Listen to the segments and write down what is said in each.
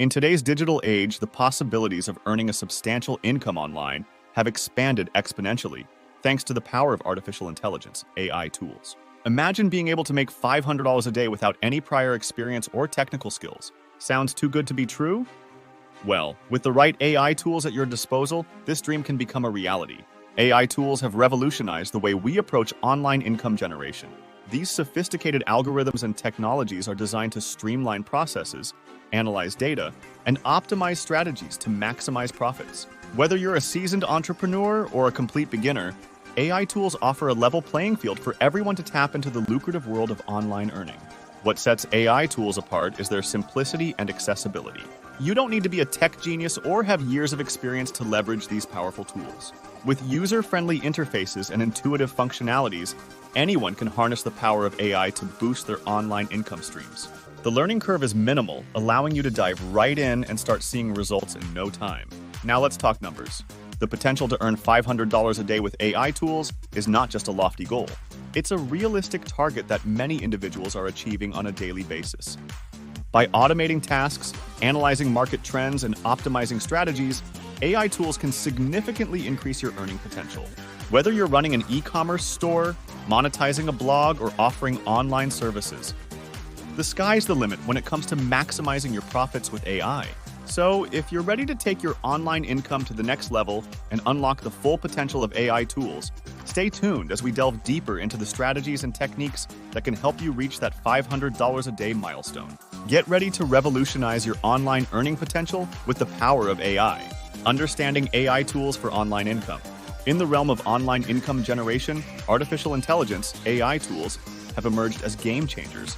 In today's digital age, the possibilities of earning a substantial income online have expanded exponentially thanks to the power of artificial intelligence, AI tools. Imagine being able to make $500 a day without any prior experience or technical skills. Sounds too good to be true? Well, with the right AI tools at your disposal, this dream can become a reality. AI tools have revolutionized the way we approach online income generation. These sophisticated algorithms and technologies are designed to streamline processes, analyze data, and optimize strategies to maximize profits. Whether you're a seasoned entrepreneur or a complete beginner, AI tools offer a level playing field for everyone to tap into the lucrative world of online earning. What sets AI tools apart is their simplicity and accessibility. You don't need to be a tech genius or have years of experience to leverage these powerful tools. With user-friendly interfaces and intuitive functionalities, anyone can harness the power of AI to boost their online income streams. The learning curve is minimal, allowing you to dive right in and start seeing results in no time. Now let's talk numbers. The potential to earn $500 a day with AI tools is not just a lofty goal. It's a realistic target that many individuals are achieving on a daily basis. By automating tasks, analyzing market trends, and optimizing strategies, AI tools can significantly increase your earning potential. Whether you're running an e-commerce store, monetizing a blog, or offering online services, the sky's the limit when it comes to maximizing your profits with AI. So, if you're ready to take your online income to the next level and unlock the full potential of AI tools, stay tuned as we delve deeper into the strategies and techniques that can help you reach that $500 a day milestone. Get ready to revolutionize your online earning potential with the power of AI. Understanding AI tools for online income. In the realm of online income generation, artificial intelligence, AI tools, have emerged as game changers,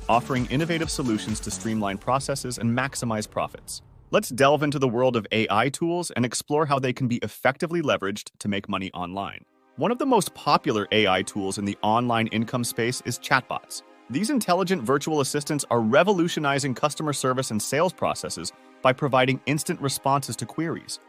offering innovative solutions to streamline processes and maximize profits. Let's delve into the world of AI tools and explore how they can be effectively leveraged to make money online. One of the most popular AI tools in the online income space is chatbots. These intelligent virtual assistants are revolutionizing customer service and sales processes by providing instant responses to queries,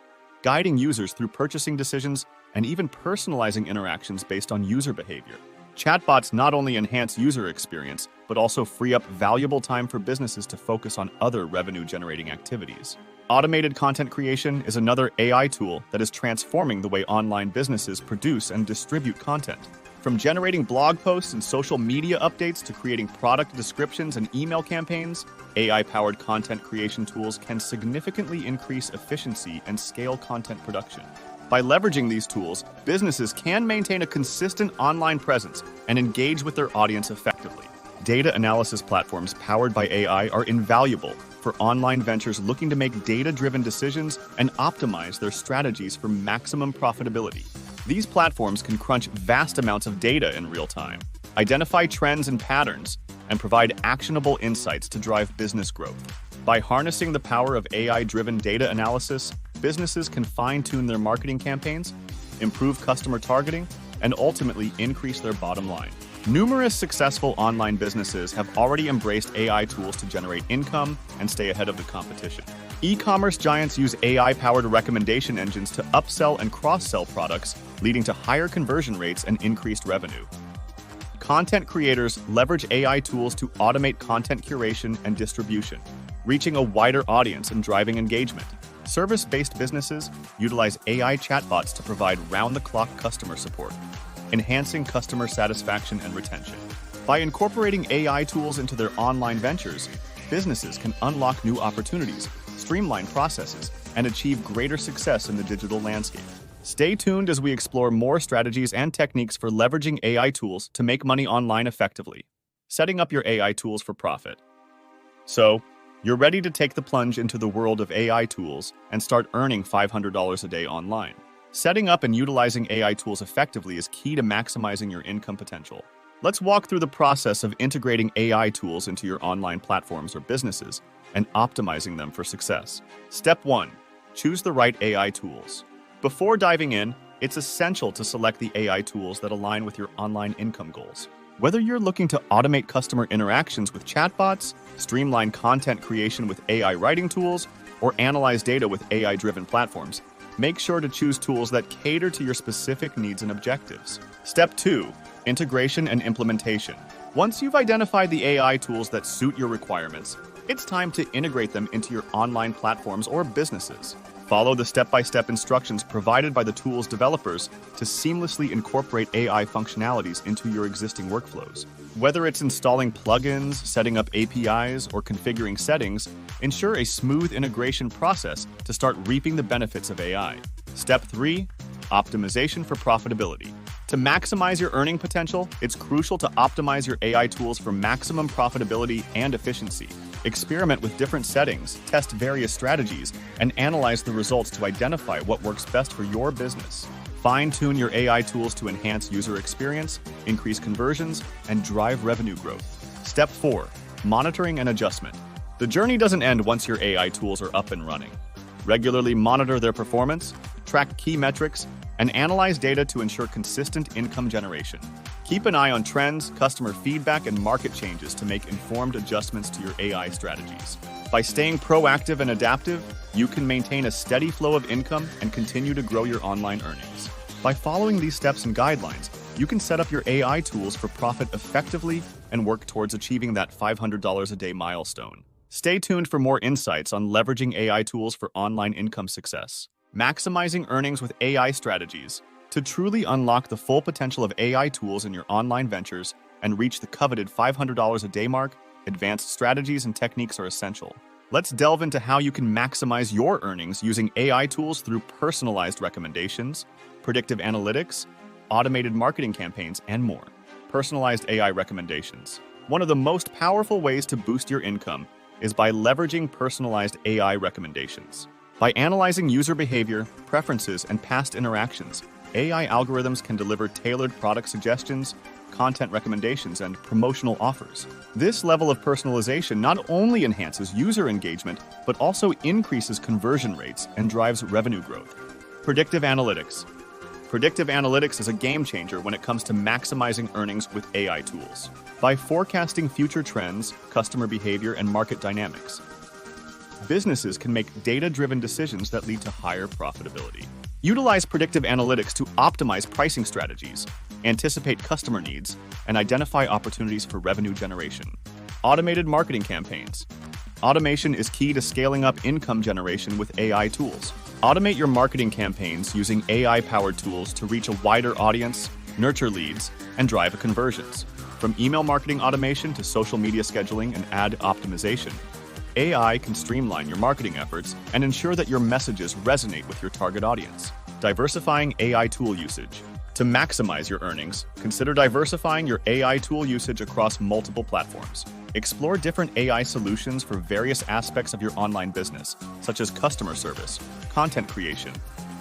guiding users through purchasing decisions, and even personalizing interactions based on user behavior. Chatbots not only enhance user experience, but also free up valuable time for businesses to focus on other revenue-generating activities. Automated content creation is another AI tool that is transforming the way online businesses produce and distribute content. From generating blog posts and social media updates to creating product descriptions and email campaigns, AI-powered content creation tools can significantly increase efficiency and scale content production. By leveraging these tools, businesses can maintain a consistent online presence and engage with their audience effectively. Data analysis platforms powered by AI are invaluable for online ventures looking to make data-driven decisions and optimize their strategies for maximum profitability. These platforms can crunch vast amounts of data in real time, identify trends and patterns, and provide actionable insights to drive business growth. By harnessing the power of AI-driven data analysis, businesses can fine-tune their marketing campaigns, improve customer targeting, and ultimately increase their bottom line. Numerous successful online businesses have already embraced AI tools to generate income and stay ahead of the competition. E-commerce giants use AI-powered recommendation engines to upsell and cross-sell products, leading to higher conversion rates and increased revenue. Content creators leverage AI tools to automate content curation and distribution, reaching a wider audience and driving engagement. Service-based businesses utilize AI chatbots to provide round-the-clock customer support, enhancing customer satisfaction and retention. By incorporating AI tools into their online ventures, businesses can unlock new opportunities, streamline processes, and achieve greater success in the digital landscape. Stay tuned as we explore more strategies and techniques for leveraging AI tools to make money online effectively. Setting up your AI tools for profit. So, you're ready to take the plunge into the world of AI tools and start earning $500 a day online. Setting up and utilizing AI tools effectively is key to maximizing your income potential. Let's walk through the process of integrating AI tools into your online platforms or businesses and optimizing them for success. Step 1. Choose the right AI tools. Before diving in, it's essential to select the AI tools that align with your online income goals. Whether you're looking to automate customer interactions with chatbots, streamline content creation with AI writing tools, or analyze data with AI-driven platforms, make sure to choose tools that cater to your specific needs and objectives. Step 2. Integration and implementation. Once you've identified the AI tools that suit your requirements, It's time to integrate them into your online platforms or businesses. Follow the step-by-step instructions provided by the tool's developers to seamlessly incorporate AI functionalities into your existing workflows. Whether it's installing plugins, setting up APIs, or configuring settings, ensure a smooth integration process to start reaping the benefits of AI. Step 3. Optimization for profitability. To maximize your earning potential, it's crucial to optimize your AI tools for maximum profitability and efficiency. Experiment with different settings, test various strategies, and analyze the results to identify what works best for your business. Fine-tune your AI tools to enhance user experience, increase conversions, and drive revenue growth. Step 4. Monitoring and adjustment. The journey doesn't end once your AI tools are up and running. Regularly monitor their performance, track key metrics, and analyze data to ensure consistent income generation. Keep an eye on trends, customer feedback, and market changes to make informed adjustments to your AI strategies. By staying proactive and adaptive, you can maintain a steady flow of income and continue to grow your online earnings. By following these steps and guidelines, you can set up your AI tools for profit effectively and work towards achieving that $500 a day milestone. Stay tuned for more insights on leveraging AI tools for online income success. Maximizing earnings with AI strategies. To truly unlock the full potential of AI tools in your online ventures and reach the coveted $500 a day mark, advanced strategies and techniques are essential. Let's delve into how you can maximize your earnings using AI tools through personalized recommendations, predictive analytics, automated marketing campaigns, and more. Personalized AI recommendations. One of the most powerful ways to boost your income is by leveraging personalized AI recommendations. By analyzing user behavior, preferences, and past interactions, AI algorithms can deliver tailored product suggestions, content recommendations, and promotional offers. This level of personalization not only enhances user engagement, but also increases conversion rates and drives revenue growth. Predictive analytics. Predictive analytics is a game changer when it comes to maximizing earnings with AI tools. By forecasting future trends, customer behavior, and market dynamics, businesses can make data-driven decisions that lead to higher profitability. Utilize predictive analytics to optimize pricing strategies, anticipate customer needs, and identify opportunities for revenue generation. Automated marketing campaigns. Automation is key to scaling up income generation with AI tools. Automate your marketing campaigns using AI-powered tools to reach a wider audience, nurture leads, and drive conversions. From email marketing automation to social media scheduling and ad optimization, AI can streamline your marketing efforts and ensure that your messages resonate with your target audience. Diversifying AI tool usage. To maximize your earnings, consider diversifying your AI tool usage across multiple platforms. Explore different AI solutions for various aspects of your online business, such as customer service, content creation,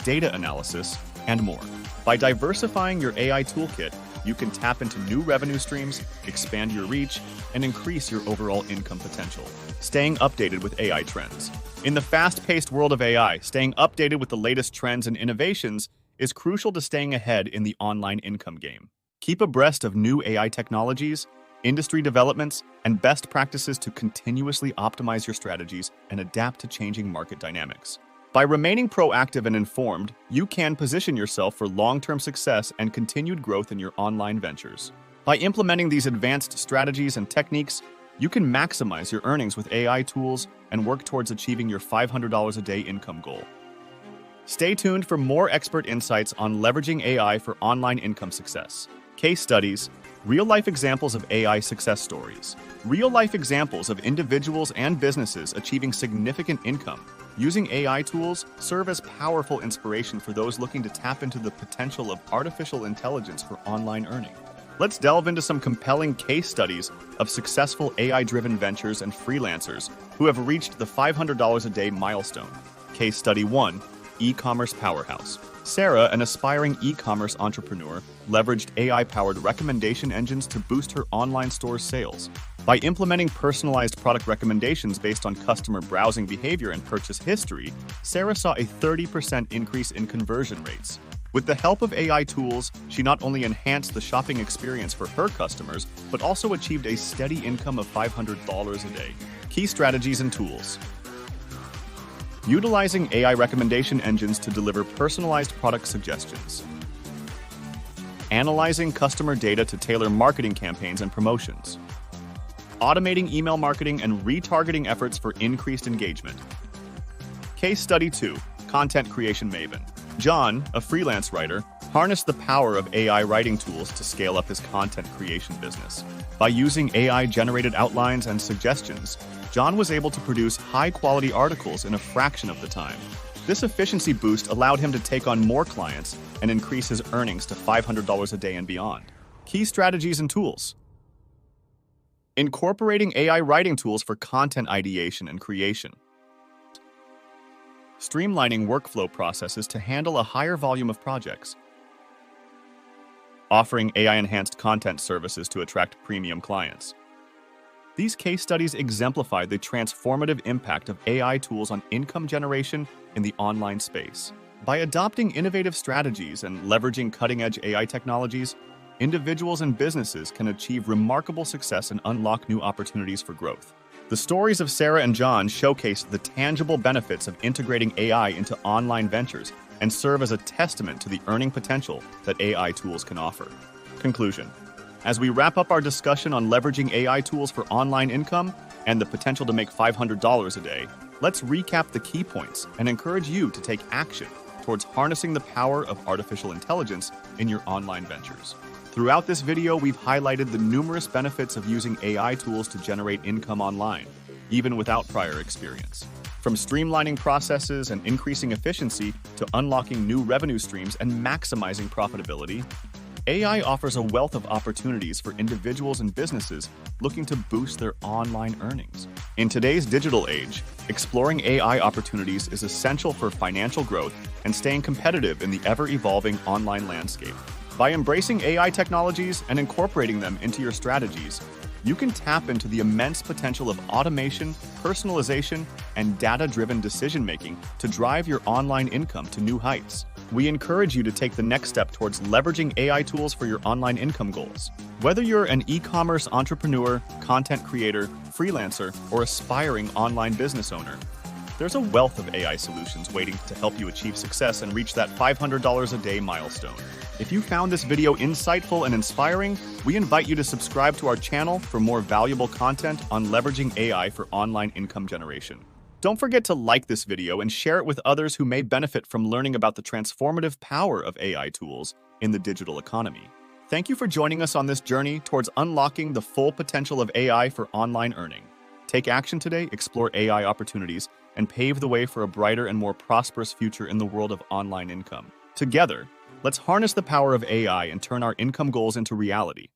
data analysis, and more. By diversifying your AI toolkit, you can tap into new revenue streams, expand your reach, and increase your overall income potential. Staying updated with AI trends. In the fast-paced world of AI, staying updated with the latest trends and innovations is crucial to staying ahead in the online income game. Keep abreast of new AI technologies, industry developments, and best practices to continuously optimize your strategies and adapt to changing market dynamics. By remaining proactive and informed, you can position yourself for long-term success and continued growth in your online ventures. By implementing these advanced strategies and techniques, you can maximize your earnings with AI tools and work towards achieving your $500 a day income goal. Stay tuned for more expert insights on leveraging AI for online income success. Case studies, real-life examples of AI success stories. Real-life examples of individuals and businesses achieving significant income using AI tools serve as powerful inspiration for those looking to tap into the potential of artificial intelligence for online earning. Let's delve into some compelling case studies of successful AI-driven ventures and freelancers who have reached the $500 a day milestone. Case study 1, e-commerce powerhouse. Sarah, an aspiring e-commerce entrepreneur, leveraged AI-powered recommendation engines to boost her online store's sales. By implementing personalized product recommendations based on customer browsing behavior and purchase history, Sarah saw a 30% increase in conversion rates. With the help of AI tools, she not only enhanced the shopping experience for her customers, but also achieved a steady income of $500 a day. Key strategies and tools. Utilizing AI recommendation engines to deliver personalized product suggestions. Analyzing customer data to tailor marketing campaigns and promotions. automating email marketing and retargeting efforts for increased engagement. Case Study 2. Content Creation Maven. John, a freelance writer, harnessed the power of AI writing tools to scale up his content creation business. By using AI-generated outlines and suggestions, John was able to produce high-quality articles in a fraction of the time. This efficiency boost allowed him to take on more clients and increase his earnings to $500 a day and beyond. Key strategies and tools. Incorporating AI writing tools for content ideation and creation. Streamlining workflow processes to handle a higher volume of projects. Offering AI-enhanced content services to attract premium clients. These case studies exemplify the transformative impact of AI tools on income generation in the online space. By adopting innovative strategies and leveraging cutting-edge AI technologies, individuals and businesses can achieve remarkable success and unlock new opportunities for growth. The stories of Sarah and John showcase the tangible benefits of integrating AI into online ventures and serve as a testament to the earning potential that AI tools can offer. Conclusion. As we wrap up our discussion on leveraging AI tools for online income and the potential to make $500 a day, let's recap the key points and encourage you to take action towards harnessing the power of artificial intelligence in your online ventures. Throughout this video, we've highlighted the numerous benefits of using AI tools to generate income online, even without prior experience. From streamlining processes and increasing efficiency to unlocking new revenue streams and maximizing profitability, AI offers a wealth of opportunities for individuals and businesses looking to boost their online earnings. In today's digital age, exploring AI opportunities is essential for financial growth and staying competitive in the ever-evolving online landscape. By embracing AI technologies and incorporating them into your strategies, you can tap into the immense potential of automation, personalization, and data-driven decision-making to drive your online income to new heights. We encourage you to take the next step towards leveraging AI tools for your online income goals. Whether you're an e-commerce entrepreneur, content creator, freelancer, or aspiring online business owner, there's a wealth of AI solutions waiting to help you achieve success and reach that $500 a day milestone. If you found this video insightful and inspiring, we invite you to subscribe to our channel for more valuable content on leveraging AI for online income generation. Don't forget to like this video and share it with others who may benefit from learning about the transformative power of AI tools in the digital economy. Thank you for joining us on this journey towards unlocking the full potential of AI for online earning. Take action today, explore AI opportunities, and pave the way for a brighter and more prosperous future in the world of online income. Together, let's harness the power of AI and turn our income goals into reality.